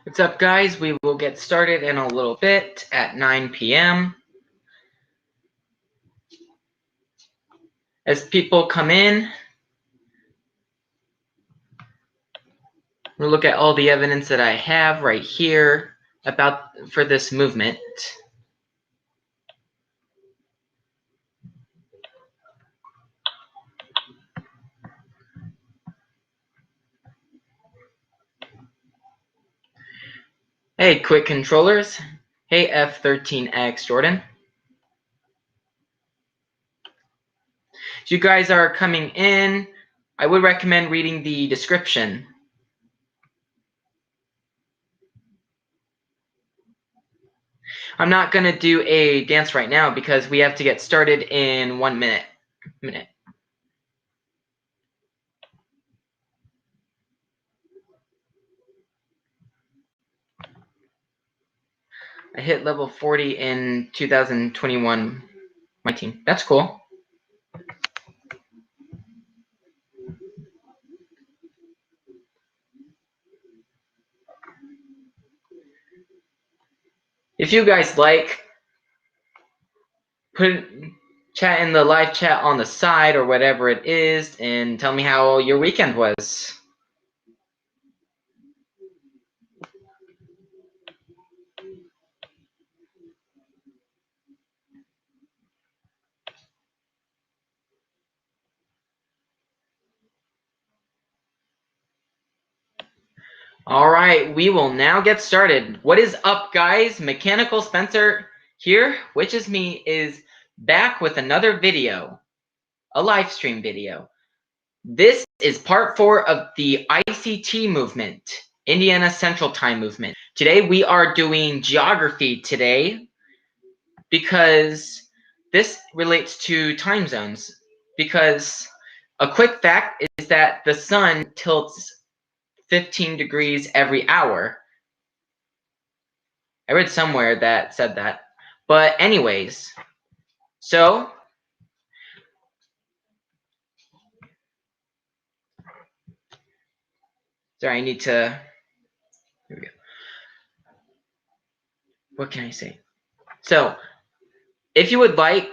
What's up, guys? We will get started in a little bit at 9 p.m. As people come in, we'll look at all the evidence that I have right here for this movement. Hey, quick controllers. Hey, F13X Jordan. If you guys are coming in, I would recommend reading the description. I'm not going to do a dance right now because we have to get started in 1 minute. I hit level 40 in 2021, my team. That's cool. If you guys like, put chat in the live chat on the side or whatever it is and tell me how your weekend was. All right, we will now get started. What is up, guys? Mechanical Spencer here, which is me, is back with another video, a live stream video. This is part 4 of the ICT movement, Indiana Central Time movement. Today we are doing geography today because this relates to time zones. Because a quick fact is that the sun tilts 15 degrees every hour. I read somewhere that said that. But anyways, so sorry, I need to, here we go. What can I say? So if you would like,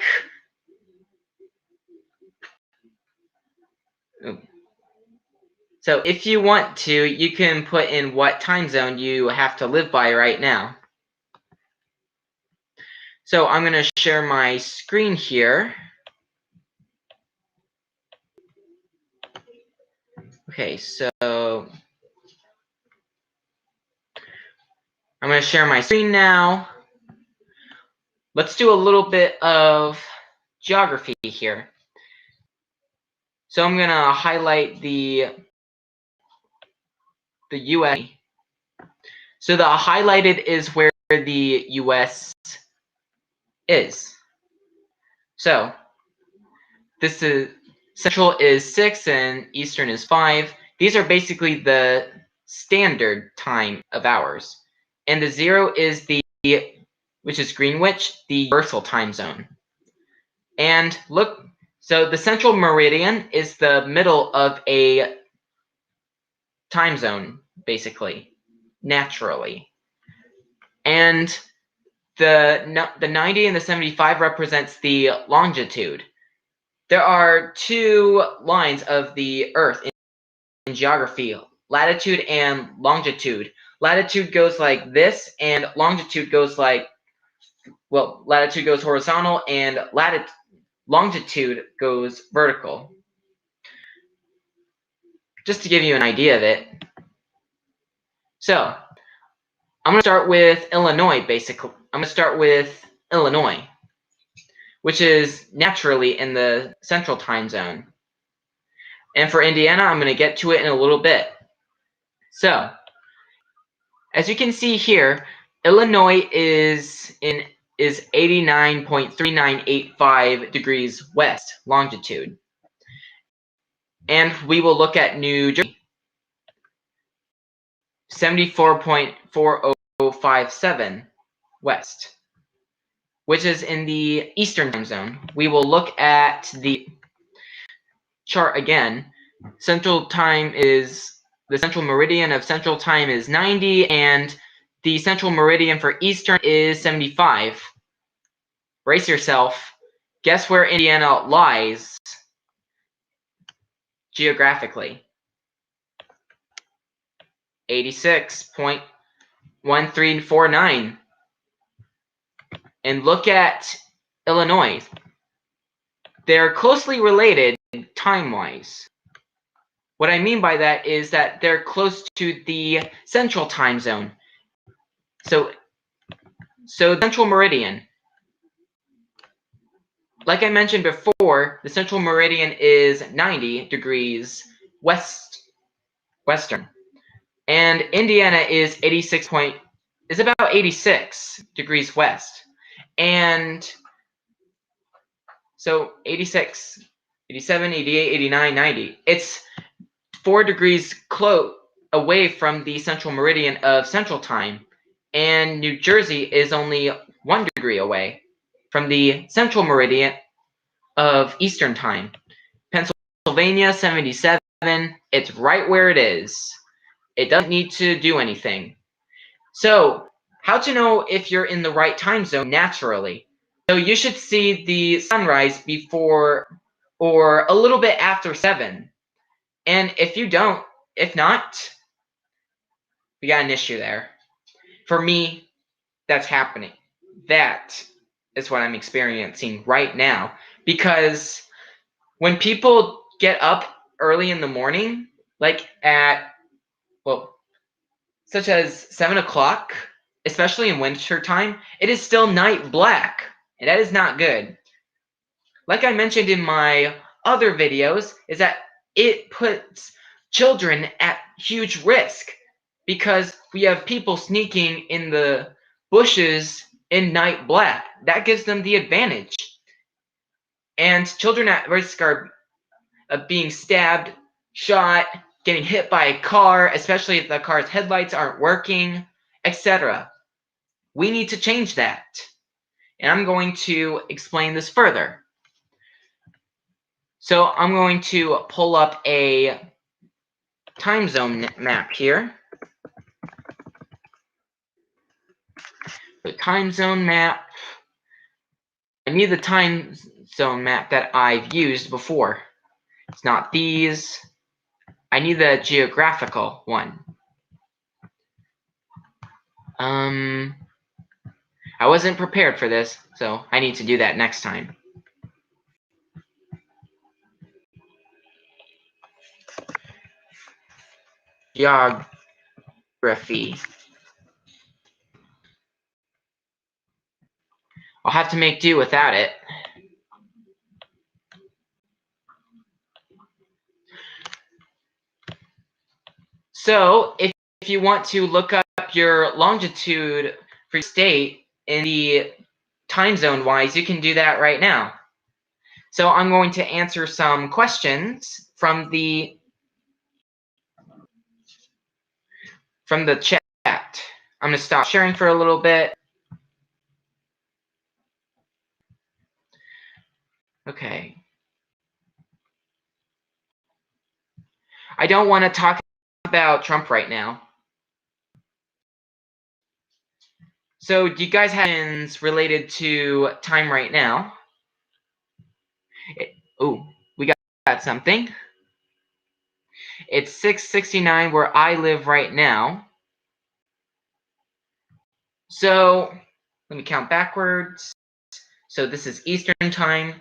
so if you want to, you can put in what time zone you have to live by right now. So I'm going to share my screen here. Okay, so I'm going to share my screen now. Let's do a little bit of geography here. So I'm going to highlight the US. So the highlighted is where the US is. So this is Central is 6 and Eastern is 5. These are basically the standard time of hours. And the 0 is the, which is Greenwich, the universal time zone. And look, so the central meridian is the middle of a time zone, basically, naturally. And the 90 and the 75 represents the longitude. There are two lines of the Earth in geography, latitude and longitude. Latitude goes like this, and longitude goes like, well, latitude goes horizontal, and longitude goes vertical. Just to give you an idea of it. So, I'm going to start with Illinois, basically. I'm going to start with Illinois, which is naturally in the central time zone. And for Indiana, I'm going to get to it in a little bit. So, as you can see here, Illinois is 89.3985 degrees west longitude. And we will look at New Jersey, 74.4057 west, which is in the Eastern time zone. We will look at the chart again. Central time is the central meridian of Central Time is 90, and the central meridian for Eastern is 75. Brace yourself. Guess where Indiana lies geographically? 86.1349. And look at Illinois. They're closely related time-wise. What I mean by that is that they're close to the central time zone. So central meridian. Like I mentioned before, the central meridian is 90 degrees western. And Indiana is about 86 degrees west. And so 86, 87, 88, 89, 90. It's 4 degrees away from the central meridian of Central Time. And New Jersey is only 1 degree away from the central meridian of Eastern Time. Pennsylvania, 77. It's right where it is. It doesn't need to do anything. So, how to know if you're in the right time zone naturally? So you should see the sunrise before or a little bit after 7. And if not, we got an issue there. For me, that's happening. That is what I'm experiencing right now. Because when people get up early in the morning, like such as 7 o'clock, especially in winter time, it is still night black, and that is not good. Like I mentioned in my other videos, is that it puts children at huge risk because we have people sneaking in the bushes in night black. That gives them the advantage. And children at risk are of being stabbed, shot, getting hit by a car, especially if the car's headlights aren't working, etc. We need to change that. And I'm going to explain this further. So I'm going to pull up a time zone map here. The time zone map. I need the time zone map that I've used before. It's not these. I need the geographical one. I wasn't prepared for this, so I need to do that next time. Geography. I'll have to make do without it. So, if you want to look up your longitude for your state in the time zone wise, you can do that right now. So I'm going to answer some questions from the chat. I'm going to stop sharing for a little bit. Okay. I don't want to talk about Trump right now. So do you guys have questions related to time right now? Oh, we got something. It's 6:69 where I live right now. So let me count backwards. So this is Eastern time,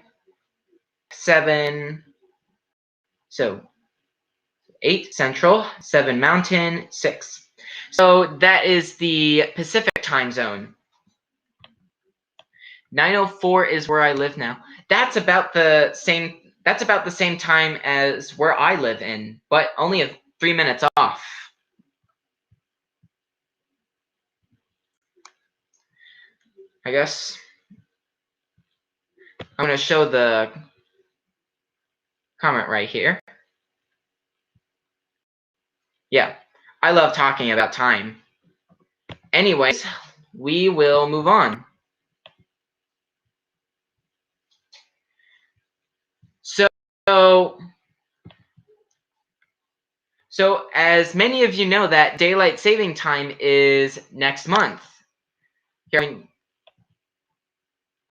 7. So 8 Central, 7 Mountain, 6. So that is the Pacific time zone. 9:04 is where I live now. That's about the same time as where I live in, but only 3 minutes off. I guess I'm going to show the comment right here. Yeah, I love talking about time. Anyways, we will move on. So So as many of you know that daylight saving time is next month. Here,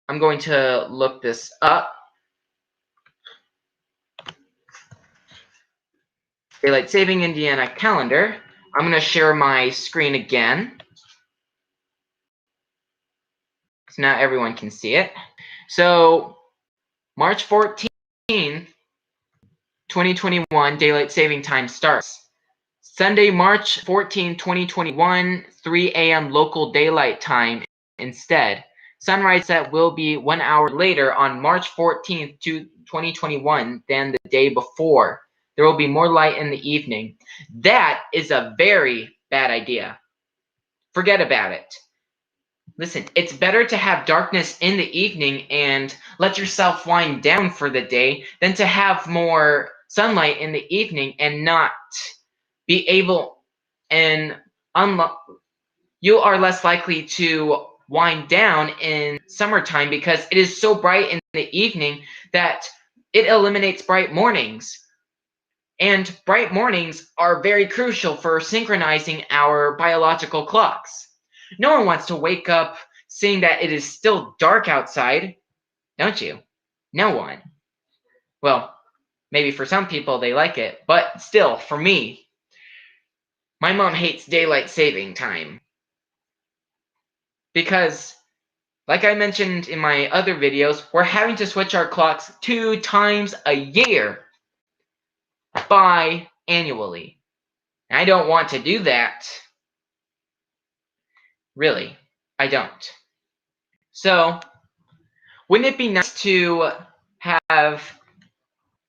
I'm going to look this up. Daylight Saving Indiana calendar. I'm going to share my screen again. So now everyone can see it. So March 14th, 2021, daylight saving time starts. Sunday, March 14, 2021, 3 a.m. local daylight time instead. Sunrise set will be 1 hour later on March 14th, 2021 than the day before. There will be more light in the evening. That is a very bad idea. Forget about it. Listen, it's better to have darkness in the evening and let yourself wind down for the day than to have more sunlight in the evening and not be able, and you are less likely to wind down in summertime because it is so bright in the evening that it eliminates bright mornings. And bright mornings are very crucial for synchronizing our biological clocks. No one wants to wake up seeing that it is still dark outside, don't you? No one. Well, maybe for some people they like it, but still, for me, my mom hates daylight saving time. Because, like I mentioned in my other videos, we're having to switch our clocks 2 times a year biannually. I don't want to do that. Really, I don't. So, wouldn't it be nice to have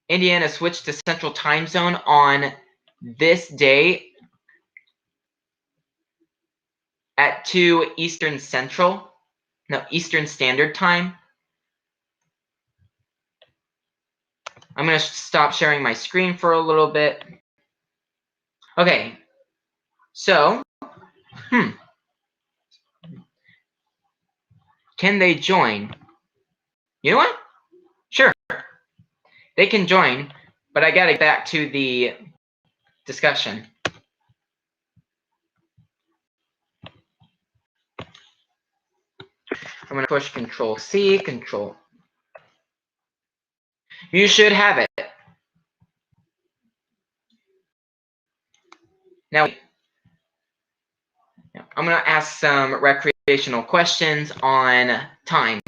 Indiana switch to Central Time Zone on this day at 2 Eastern Standard Time? I'm going to stop sharing my screen for a little bit. Okay, so, can they join? You know what? Sure, they can join, but I gotta get back to the discussion. I'm gonna push Control C, Control. You should have it. Now, I'm gonna ask some recreational questions on time.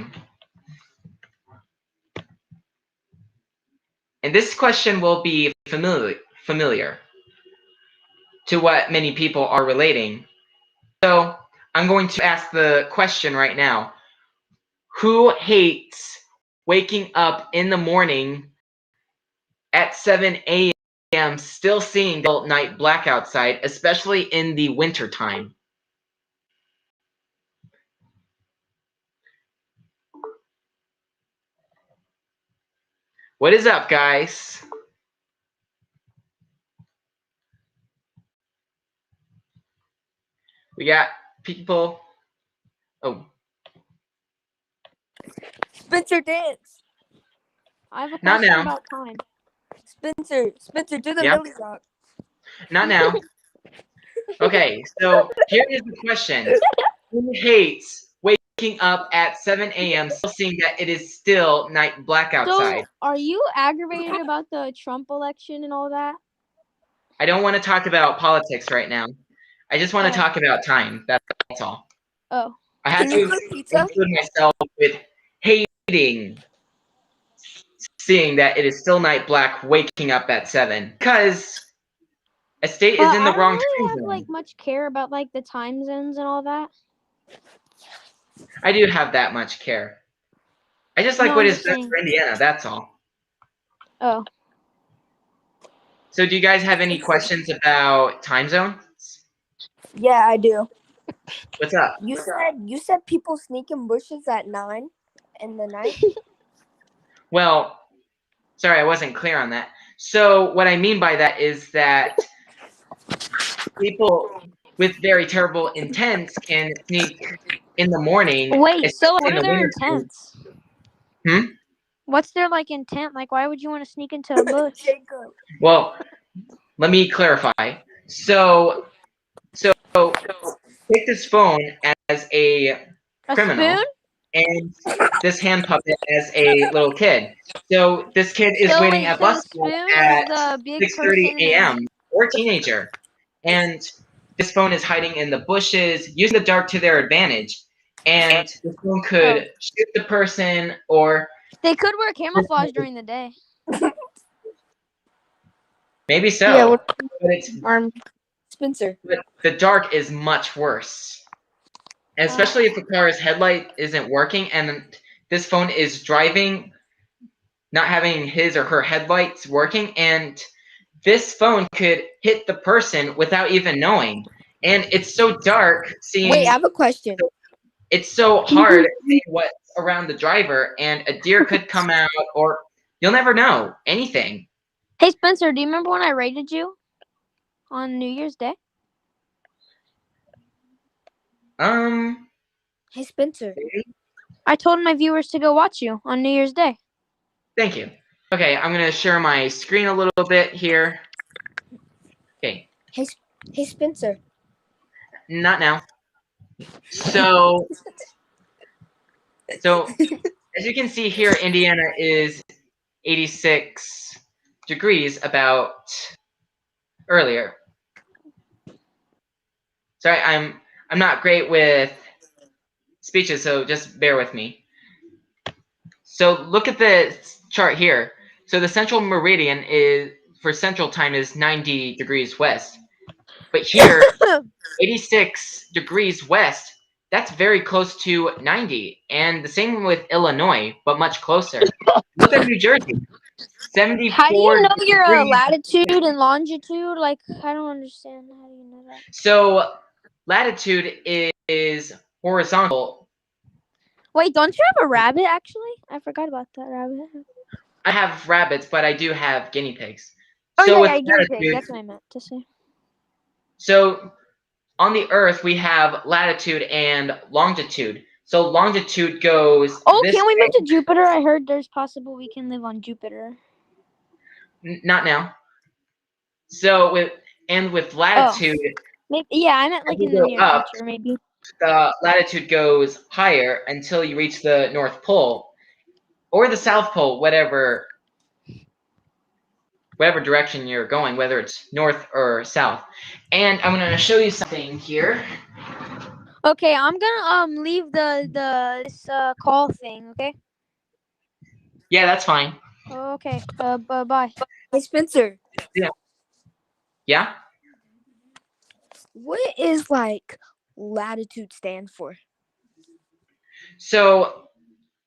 And this question will be familiar to what many people are relating. So I'm going to ask the question right now. Who hates waking up in the morning at 7 a.m. still seeing the night black outside, especially in the winter time? What is up, guys? We got people. Oh. Spencer, dance. I have a question about time. Spencer, do the Millie rock. Not now. Okay, so here is the question. Who hates waking up at 7 a.m. still seeing that it is still night black outside? So, are you aggravated about the Trump election and all that? I don't want to talk about politics right now. I just want to talk about time. That's all. Oh. I had to include myself with hating seeing that it is still night black waking up at 7 because a state is in the wrong time zone. I don't really have much care about the time zones and all that. I do have that much care. I just like what is best for Indiana, that's all. Oh. So do you guys have any questions about time zones? Yeah, I do. What's up? You said people sneak in bushes at 9 in the night? Well, sorry, I wasn't clear on that. So what I mean by that is that people with very terrible intents can sneak in the morning. Wait, so what are their intents? What's their intent? Why would you want to sneak into a bush? Well, let me clarify. So take this phone as a A criminal spoon? and this hand puppet as a little kid. So this kid is So waiting wait, at so bus the stop spoon is at the big 6:30 person and a.m. or a teenager, and this phone is hiding in the bushes, using the dark to their advantage. And this phone could shoot the person, or they could wear camouflage during the day. maybe so. Yeah, what But it's Spencer? but the dark is much worse, especially if the car's headlight isn't working and this phone is driving, not having his or her headlights working, and this phone could hit the person without even knowing. And it's so dark Wait, I seeing, have a question. it's so hard seeing what's around the driver, and a deer could come out, or you'll never know anything. Hey Spencer, do you remember when I rated you on New Year's Day? Hey, Spencer. I told my viewers to go watch you on New Year's Day. Thank you. Okay, I'm gonna share my screen a little bit here. Okay, Hey, Spencer. not now. So as you can see here, Indiana is 86 degrees about earlier. Sorry, I'm not great with speeches, so just bear with me. So look at the chart here. So the central meridian is for central time is 90 degrees west. But here, 86 degrees west, that's very close to 90. And the same with Illinois, but much closer. Look at New Jersey. 74 How do you know your degrees. latitude and longitude? Like, I don't understand. How do you know that? So latitude is horizontal. Wait, don't you have a rabbit? Actually, I forgot about that rabbit. I have rabbits, but I do have guinea pigs. Oh So yeah, with yeah, guinea pig. latitude, That's what I meant to say. so on the Earth we have latitude and longitude. So longitude goes Oh, this can we way. move to Jupiter? I heard there's possible we can live on Jupiter. Not now. So with latitude, Maybe, yeah, I meant as like you in the go near up, future, maybe. the latitude goes higher until you reach the North Pole or the South Pole, whatever direction you're going, whether it's north or south. And I'm going to show you something here. Okay, I'm gonna leave this call thing. Okay. Yeah, that's fine. Okay. Bye. Hey, Spencer. Yeah. Yeah? What is like latitude stand for? So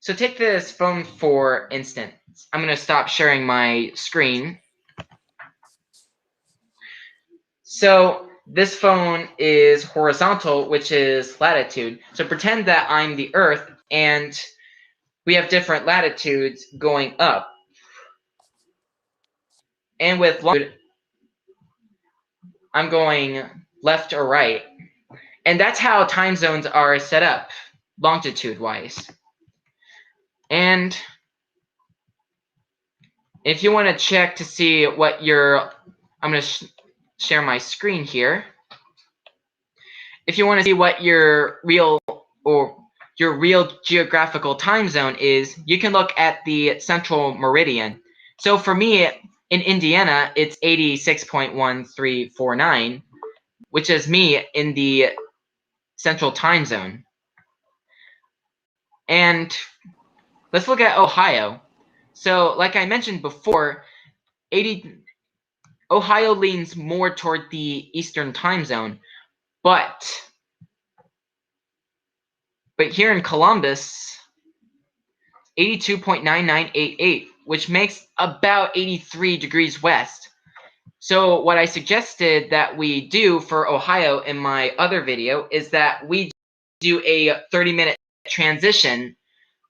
take this phone for instance. I'm going to stop sharing my screen. So this phone is horizontal, which is latitude. So pretend that I'm the Earth and we have different latitudes going up. And with longitude, I'm going left or right. And that's how time zones are set up, longitude-wise. And if you want to check to see what your, I'm going to share my screen here. If you want to see what your real geographical time zone is, you can look at the central meridian. So for me, in Indiana, it's 86.1349, which is me in the central time zone. And let's look at Ohio. So like I mentioned before, Ohio leans more toward the Eastern time zone, but here in Columbus, 82.9988, which makes about 83 degrees west. So what I suggested that we do for Ohio in my other video is that we do a 30-minute transition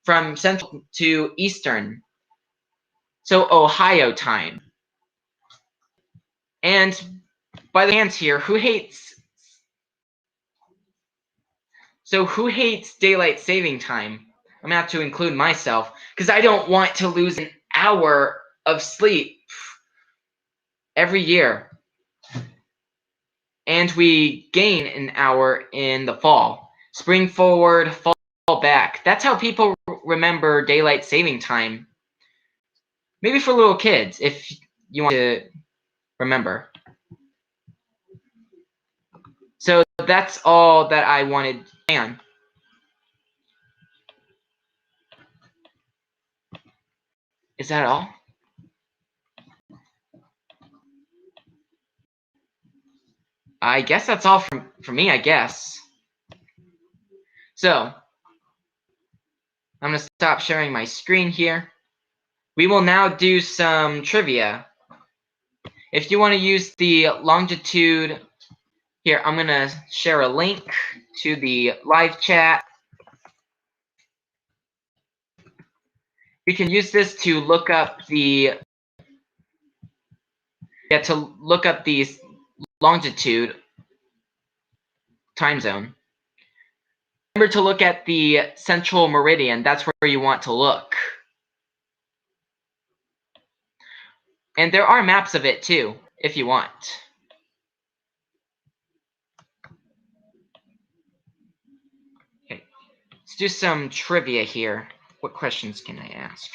from Central to Eastern. So Ohio time. And by the hands here, who hates daylight saving time? I'm gonna have to include myself because I don't want to lose an hour of sleep every year. and we gain an hour in the fall. Spring forward, fall back. That's how people remember daylight saving time. Maybe for little kids, if you want to remember. So that's all that I wanted to say on. Is that all? I guess that's all from me, I guess. So, I'm going to stop sharing my screen here. We will now do some trivia. If you want to use the longitude, here, I'm going to share a link to the live chat. You can use this to look up the longitude time zone. Remember to look at the central meridian. That's where you want to look. And there are maps of it too, if you want. Okay, let's do some trivia here. What questions can I ask?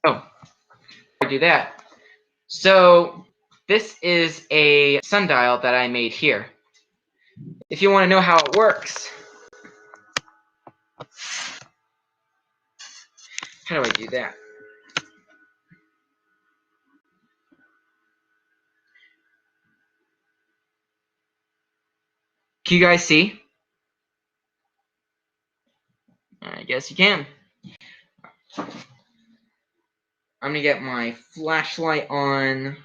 Oh, I do that. So this is a sundial that I made here. If you want to know how it works, how do I do that? Can you guys see? I guess you can. I'm gonna get my flashlight on.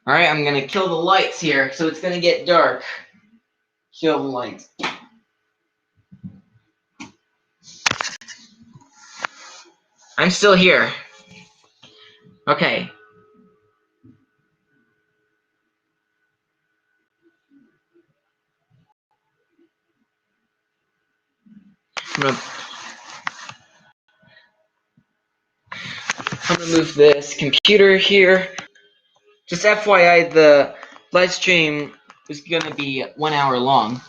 Alright, I'm gonna kill the lights here, so it's gonna get dark. Kill the lights. I'm still here. Okay. I'm gonna move this computer here. Just FYI, the live stream is gonna be 1 hour long.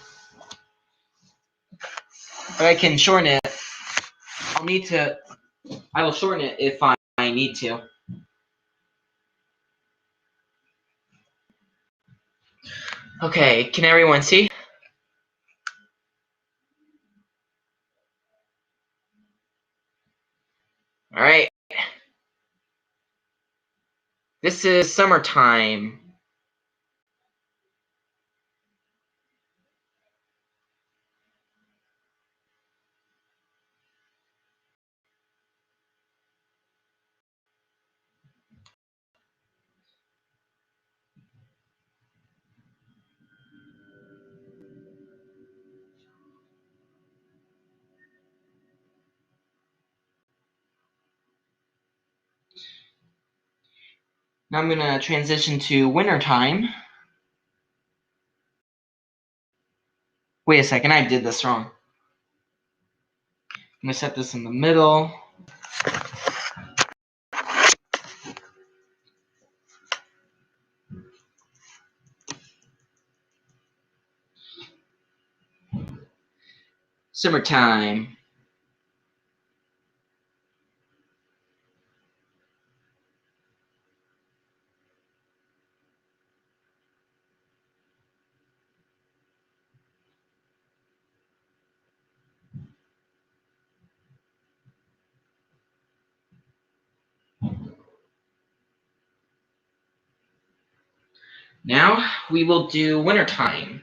But I can shorten it. I will shorten it if I need to. Okay, can everyone see? Alright. This is summertime. Now I'm gonna transition to wintertime. Wait a second, I did this wrong. I'm gonna set this in the middle. Summertime. Now we will do wintertime.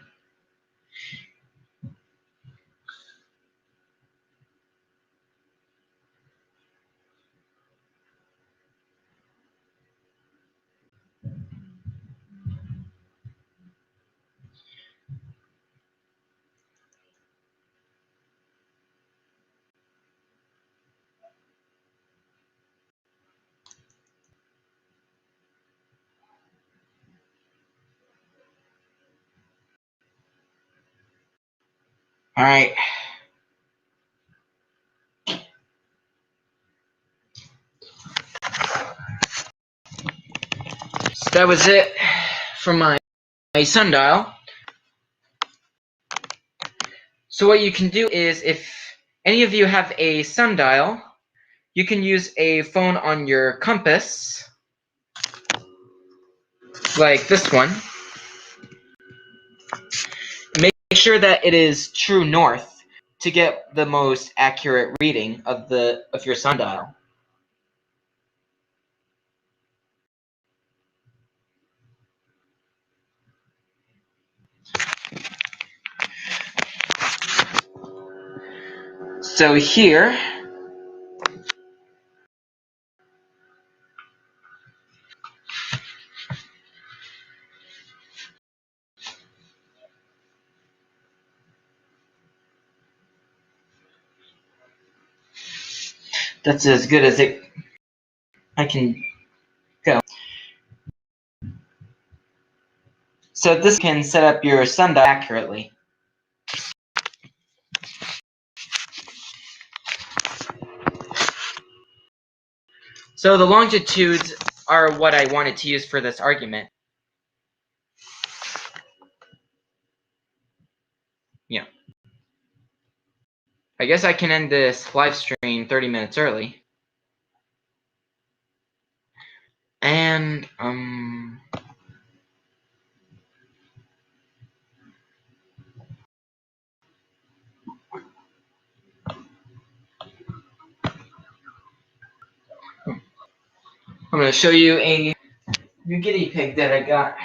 All right. So that was it for my sundial. So what you can do is, if any of you have a sundial, you can use a phone on your compass, like this one. Make sure that it is true north to get the most accurate reading of your sundial. So here, that's as good as I can go. So this can set up your sundial accurately. So the longitudes are what I wanted to use for this argument. Yeah. I guess I can end this live stream 30 minutes early. And, I'm going to show you a new guinea pig that I got.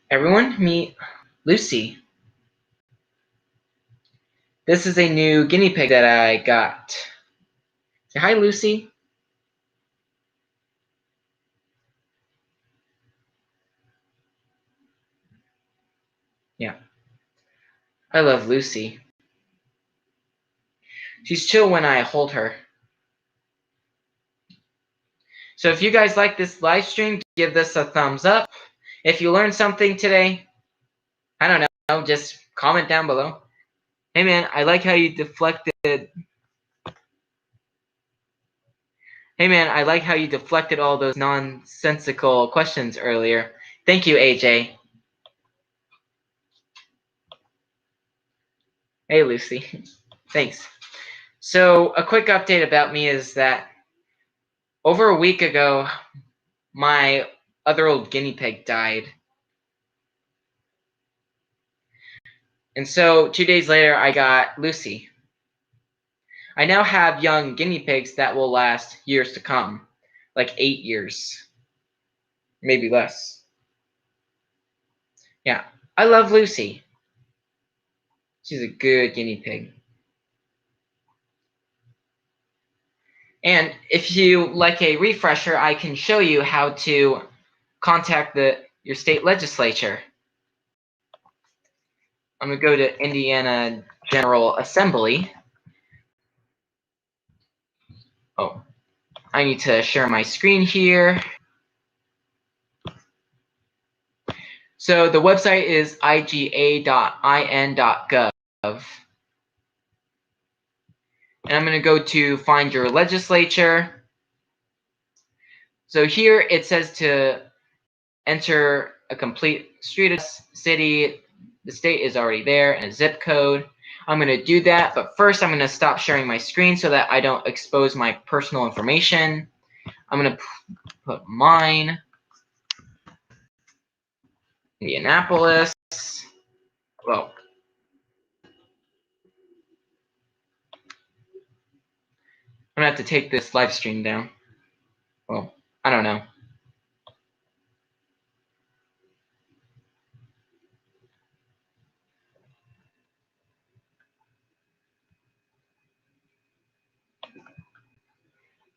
Everyone, meet Lucy. This is a new guinea pig that I got. Say hi, Lucy. Yeah. I love Lucy. She's chill when I hold her. So if you guys like this live stream, give this a thumbs up. If you learned something today, I don't know, just comment down below. Hey man, I like how you deflected. Hey man, I like how you deflected all those nonsensical questions earlier. Thank you, AJ. Hey, Lucy. Thanks. So a quick update about me is that over a week ago, my other old guinea pig died. And so 2 days later, I got Lucy. I now have young guinea pigs that will last years to come, like 8 years, maybe less. Yeah, I love Lucy. She's a good guinea pig. And if you like a refresher, I can show you how to contact your state legislature. I'm going to go to Indiana General Assembly. Oh, I need to share my screen here. So the website is iga.in.gov. And I'm going to go to find your legislature. So here it says to enter a complete street address, city, the state is already there, and a zip code. I'm going to do that, but first I'm going to stop sharing my screen so that I don't expose my personal information. I'm going to put mine, Indianapolis. Well, I'm going to have to take this live stream down. Well, I don't know.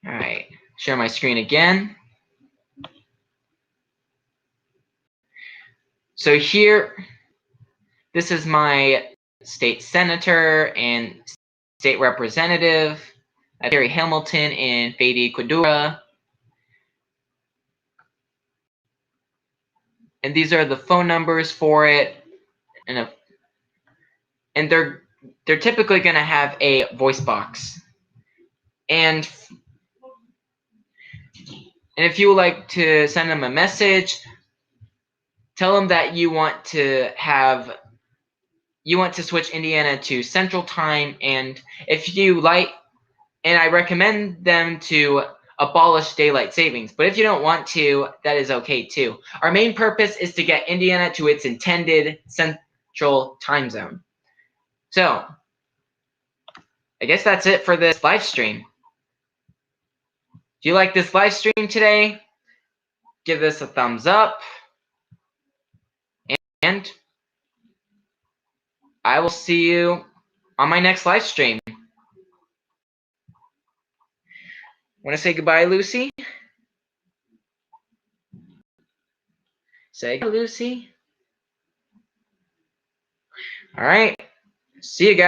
All right, share my screen again. So here, this is my state senator and state representative, Terry Hamilton in Fade, Ecuador. And these are the phone numbers for it, and they're typically going to have a voice box. And if you would like to send them a message, tell them that you want to switch Indiana to Central Time, and if you like, and I recommend them to abolish daylight savings. But if you don't want to, that is okay too. Our main purpose is to get Indiana to its intended Central Time zone. So, I guess that's it for this live stream. If you like this live stream today, give this a thumbs up. And I will see you on my next live stream. Want to say goodbye, Lucy? Say goodbye, Lucy. All right. See you guys.